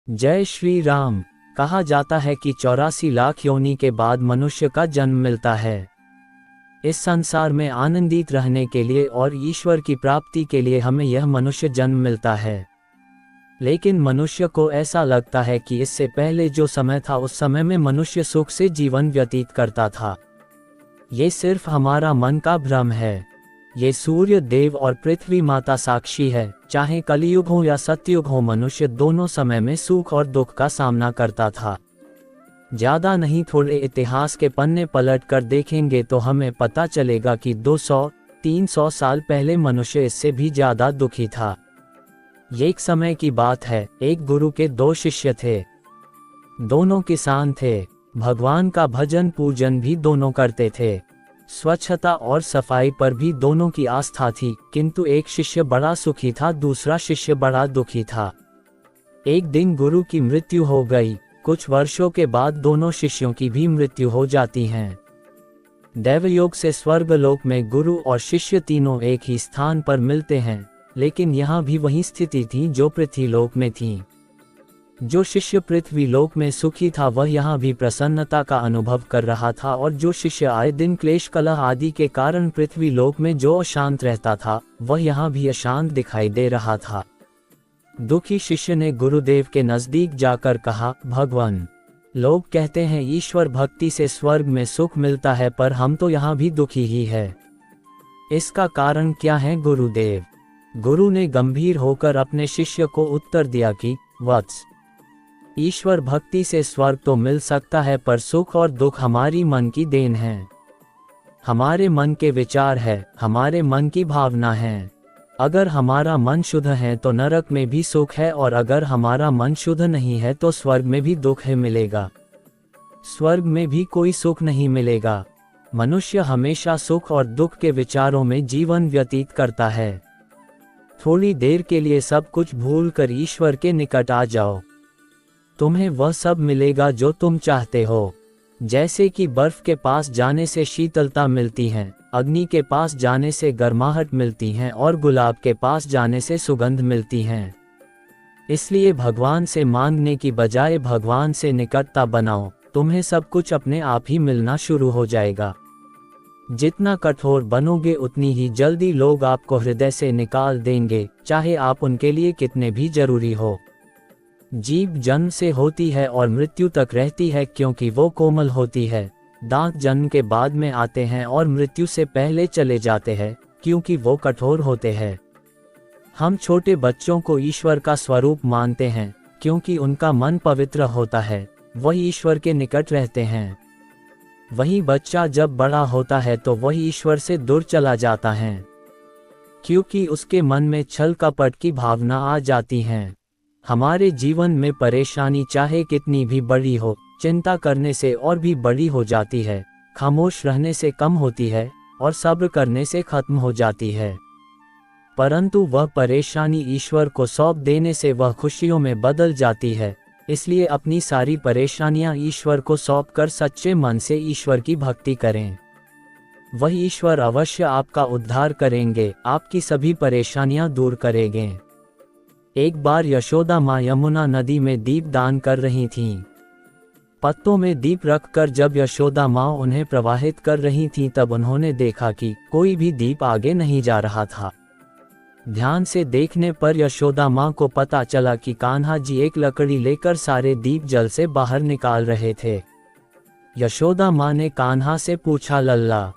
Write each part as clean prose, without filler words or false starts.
जय श्री राम। कहा जाता है कि 84 लाख योनि के बाद मनुष्य का जन्म मिलता है। इस संसार में आनंदित रहने के लिए और ईश्वर की प्राप्ति के लिए हमें यह मनुष्य जन्म मिलता है। लेकिन मनुष्य को ऐसा लगता है कि इससे पहले जो समय था उस समय में मनुष्य सुख से जीवन व्यतीत करता था। ये सिर्फ हमारा मन का भ्रम है। ये सूर्य देव और पृथ्वी माता साक्षी है। चाहे कलियुग हो या सतयुग हो, मनुष्य दोनों समय में सुख और दुख का सामना करता था। ज्यादा नहीं, थोड़े इतिहास के पन्ने पलट कर देखेंगे तो हमें पता चलेगा कि 200-300 साल पहले मनुष्य इससे भी ज्यादा दुखी था। ये एक समय की बात है। एक गुरु के 2 शिष्य थे। दोनों किसान थे। भगवान का भजन पूजन भी दोनों करते थे। स्वच्छता और सफाई पर भी दोनों की आस्था थी। किंतु एक शिष्य बड़ा सुखी था, दूसरा शिष्य बड़ा दुखी था। एक दिन गुरु की मृत्यु हो गई। कुछ वर्षों के बाद दोनों शिष्यों की भी मृत्यु हो जाती है। दैवयोग से स्वर्गलोक में गुरु और शिष्य तीनों एक ही स्थान पर मिलते हैं, लेकिन यहाँ भी वही स्थिति थी जो पृथ्वीलोक में थी। जो शिष्य पृथ्वीलोक में सुखी था वह यहाँ भी प्रसन्नता का अनुभव कर रहा था, और जो शिष्य आए दिन क्लेश कलह आदि के कारण पृथ्वीलोक में जो अशांत रहता था वह यहाँ भी अशांत दिखाई दे रहा था। दुखी शिष्य ने गुरुदेव के नजदीक जाकर कहा, भगवान, लोग कहते हैं ईश्वर भक्ति से स्वर्ग में सुख मिलता है, पर हम तो यहाँ भी दुखी ही है। इसका कारण क्या है गुरुदेव? गुरु ने गंभीर होकर अपने शिष्य को उत्तर दिया कि वत्स, ईश्वर भक्ति से स्वर्ग तो मिल सकता है, पर सुख और दुख हमारी मन की देन है। हमारे मन के विचार है, हमारे मन की भावना है। अगर हमारा मन शुद्ध है तो नरक में भी सुख है, और अगर हमारा मन शुद्ध नहीं है तो स्वर्ग में भी दुख है मिलेगा। स्वर्ग में भी कोई सुख नहीं मिलेगा। मनुष्य हमेशा सुख और दुख के विचारों में जीवन व्यतीत करता है। थोड़ी देर के लिए सब कुछ भूलकर ईश्वर के निकट आ जाओ, तुम्हें वह सब मिलेगा जो तुम चाहते हो। जैसे कि बर्फ के पास जाने से शीतलता मिलती है, अग्नि के पास जाने से गर्माहट मिलती है, और गुलाब के पास जाने से सुगंध मिलती है। इसलिए भगवान से मांगने की बजाय भगवान से निकटता बनाओ, तुम्हें सब कुछ अपने आप ही मिलना शुरू हो जाएगा। जितना कठोर बनोगे उतनी ही जल्दी लोग आपको हृदय से निकाल देंगे, चाहे आप उनके लिए कितने भी जरूरी हो। जीभ जन्म से होती है और मृत्यु तक रहती है, क्योंकि वो कोमल होती है। दांत जन्म के बाद में आते हैं और मृत्यु से पहले चले जाते हैं, क्योंकि वो कठोर होते हैं। हम छोटे बच्चों को ईश्वर का स्वरूप मानते हैं, क्योंकि उनका मन पवित्र होता है, वही ईश्वर के निकट रहते हैं। वही बच्चा जब बड़ा होता है तो वही ईश्वर से दूर चला जाता है, क्योंकि उसके मन में छल कपट की भावना आ जाती है। हमारे जीवन में परेशानी चाहे कितनी भी बड़ी हो, चिंता करने से और भी बड़ी हो जाती है, खामोश रहने से कम होती है, और सब्र करने से खत्म हो जाती है। परंतु वह परेशानी ईश्वर को सौंप देने से वह खुशियों में बदल जाती है। इसलिए अपनी सारी परेशानियां ईश्वर को सौंपकर सच्चे मन से ईश्वर की भक्ति करें। वही ईश्वर अवश्य आपका उद्धार करेंगे, आपकी सभी परेशानियां दूर करेंगे। एक बार यशोदा माँ यमुना नदी में दीप दान कर रही थीं। पत्तों में दीप रखकर जब यशोदा माँ उन्हें प्रवाहित कर रही थीं, तब उन्होंने देखा कि कोई भी दीप आगे नहीं जा रहा था। ध्यान से देखने पर यशोदा माँ को पता चला कि कान्हा जी एक लकड़ी लेकर सारे दीप जल से बाहर निकाल रहे थे। यशोदा माँ ने कान्हा से पूछा, लल्ला,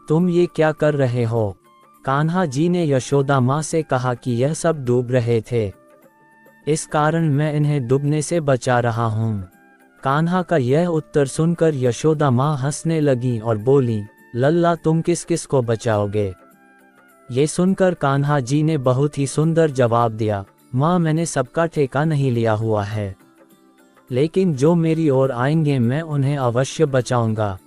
तुम ये क्या कर रहे हो? कान्हा जी ने यशोदा माँ से कहा कि यह सब डूब रहे थे, इस कारण मैं इन्हें डूबने से बचा रहा हूँ। कान्हा का यह उत्तर सुनकर यशोदा माँ हंसने लगी और बोली, लल्ला, तुम किस किस को बचाओगे? ये सुनकर कान्हा जी ने बहुत ही सुंदर जवाब दिया, माँ, मैंने सबका ठेका नहीं लिया हुआ है, लेकिन जो मेरी ओर आएंगे मैं उन्हें अवश्य बचाऊंगा।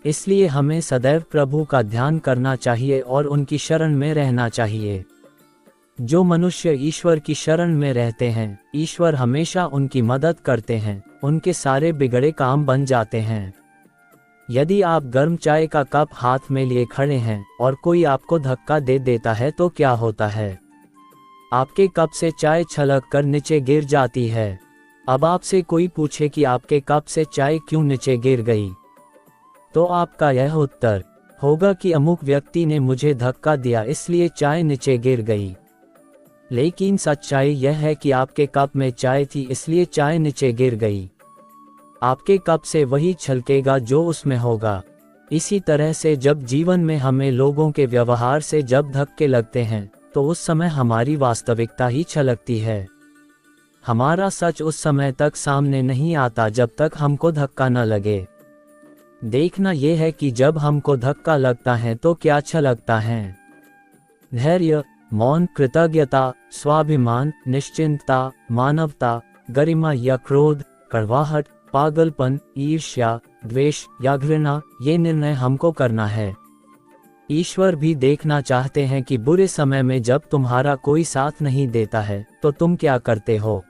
इसलिए हमें सदैव प्रभु का ध्यान करना चाहिए और उनकी शरण में रहना चाहिए। जो मनुष्य ईश्वर की शरण में रहते हैं, ईश्वर हमेशा उनकी मदद करते हैं, उनके सारे बिगड़े काम बन जाते हैं। यदि आप गर्म चाय का कप हाथ में लिए खड़े हैं और कोई आपको धक्का दे देता है तो क्या होता है? आपके कप से चाय छलक कर नीचे गिर जाती है। अब आपसे कोई पूछे कि आपके कप से चाय क्यों नीचे गिर गई, तो आपका यह उत्तर होगा कि अमुक व्यक्ति ने मुझे धक्का दिया इसलिए चाय नीचे गिर गई। लेकिन सच्चाई यह है कि आपके कप में चाय थी इसलिए चाय नीचे गिर गई। आपके कप से वही छलकेगा जो उसमें होगा। इसी तरह से जब जीवन में हमें लोगों के व्यवहार से जब धक्के लगते हैं तो उस समय हमारी वास्तविकता ही छलकती है। हमारा सच उस समय तक सामने नहीं आता जब तक हमको धक्का न लगे। देखना यह है कि जब हमको धक्का लगता है तो क्या छलकता है। धैर्य, मौन, कृतज्ञता, स्वाभिमान, निश्चिंतता, मानवता, गरिमा या क्रोध, कड़वाहट, पागलपन, ईर्ष्या, द्वेष या घृणा, ये निर्णय हमको करना है। ईश्वर भी देखना चाहते हैं कि बुरे समय में जब तुम्हारा कोई साथ नहीं देता है तो तुम क्या करते हो।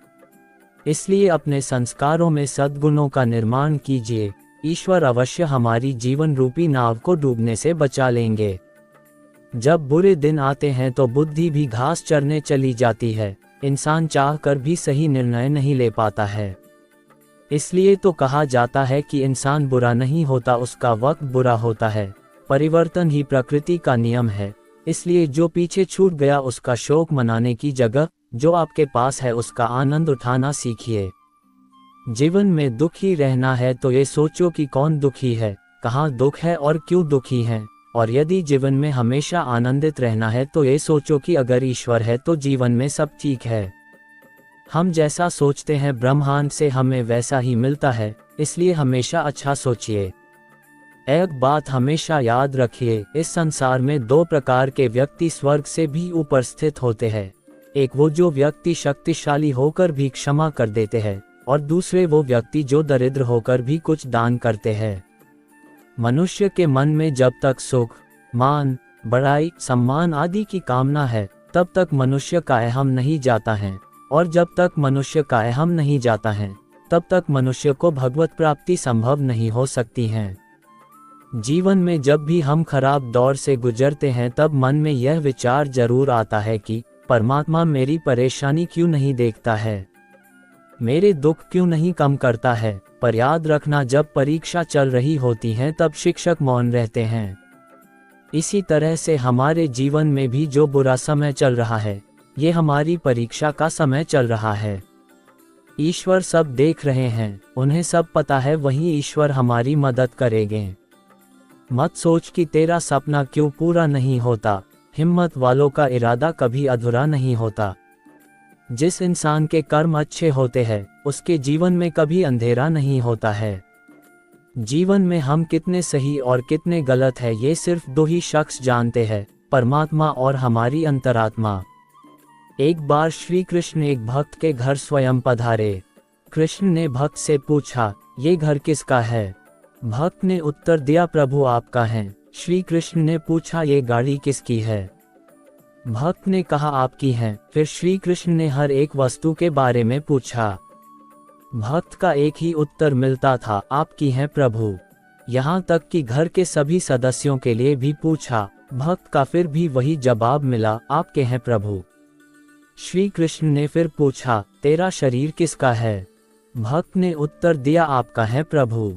इसलिए अपने संस्कारों में सद्गुणों का निर्माण कीजिए। ईश्वर अवश्य हमारी जीवन रूपी नाव को डूबने से बचा लेंगे। जब बुरे दिन आते हैं तो बुद्धि भी घास चरने चली जाती है। इंसान चाहकर भी सही निर्णय नहीं ले पाता है। इसलिए तो कहा जाता है कि इंसान बुरा नहीं होता, उसका वक्त बुरा होता है। परिवर्तन ही प्रकृति का नियम है। इसलिए जो पीछे छूट गया उसका शोक मनाने की जगह जो आपके पास है उसका आनंद उठाना सीखिए। जीवन में दुखी रहना है तो ये सोचो कि कौन दुखी है, कहाँ दुख है और क्यों दुखी है। और यदि जीवन में हमेशा आनंदित रहना है तो ये सोचो कि अगर ईश्वर है तो जीवन में सब ठीक है। हम जैसा सोचते हैं ब्रह्मांड से हमें वैसा ही मिलता है, इसलिए हमेशा अच्छा सोचिए। एक बात हमेशा याद रखिए, इस संसार में दो प्रकार के व्यक्ति स्वर्ग से भी ऊपर स्थित होते हैं। एक वो जो व्यक्ति शक्तिशाली होकर भी क्षमा कर देते हैं और दूसरे वो व्यक्ति जो दरिद्र होकर भी कुछ दान करते हैं। मनुष्य के मन में जब तक सुख, मान, बड़ाई, सम्मान आदि की कामना है तब तक मनुष्य का अहम नहीं जाता है, और जब तक मनुष्य का अहम नहीं जाता है तब तक मनुष्य को भगवत प्राप्ति संभव नहीं हो सकती है। जीवन में जब भी हम खराब दौर से गुजरते हैं तब मन में यह विचार जरूर आता है कि परमात्मा मेरी परेशानी क्यों नहीं देखता है, मेरे दुख क्यों नहीं कम करता है। पर याद रखना, जब परीक्षा चल रही होती है तब शिक्षक मौन रहते हैं। इसी तरह से हमारे जीवन में भी जो बुरा समय चल रहा है ये हमारी परीक्षा का समय चल रहा है। ईश्वर सब देख रहे हैं, उन्हें सब पता है, वहीं ईश्वर हमारी मदद करेंगे। मत सोच कि तेरा सपना क्यों पूरा नहीं होता, हिम्मत वालों का इरादा कभी अधूरा नहीं होता। जिस इंसान के कर्म अच्छे होते हैं उसके जीवन में कभी अंधेरा नहीं होता है। जीवन में हम कितने सही और कितने गलत है ये सिर्फ दो ही शख्स जानते हैं, परमात्मा और हमारी अंतरात्मा। एक बार श्री कृष्ण एक भक्त के घर स्वयं पधारे। कृष्ण ने भक्त से पूछा, ये घर किसका है? भक्त ने उत्तर दिया, प्रभु आपका है। श्री कृष्ण ने पूछा, ये गाड़ी किसकी है? भक्त ने कहा, आपकी है। फिर श्री कृष्ण ने हर एक वस्तु के बारे में पूछा। भक्त का एक ही उत्तर मिलता था, आपकी है प्रभु। यहाँ तक कि घर के सभी सदस्यों के लिए भी पूछा, भक्त का फिर भी वही जवाब मिला, आपके हैं प्रभु। श्री कृष्ण ने फिर पूछा, तेरा शरीर किसका है? भक्त ने उत्तर दिया, आपका है प्रभु।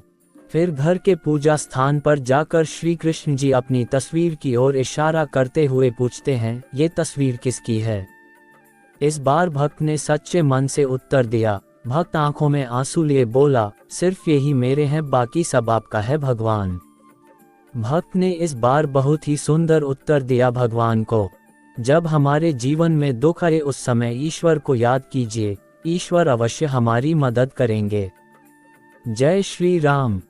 फिर घर के पूजा स्थान पर जाकर श्री कृष्ण जी अपनी तस्वीर की ओर इशारा करते हुए पूछते हैं, ये तस्वीर किसकी है? इस बार भक्त ने सच्चे मन से उत्तर दिया। भक्त आंखों में आंसू लिए बोला, सिर्फ यही मेरे हैं, बाकी सब आपका है भगवान। भक्त ने इस बार बहुत ही सुंदर उत्तर दिया भगवान को। जब हमारे जीवन में दुख आए उस समय ईश्वर को याद कीजिए, ईश्वर अवश्य हमारी मदद करेंगे। जय श्री राम।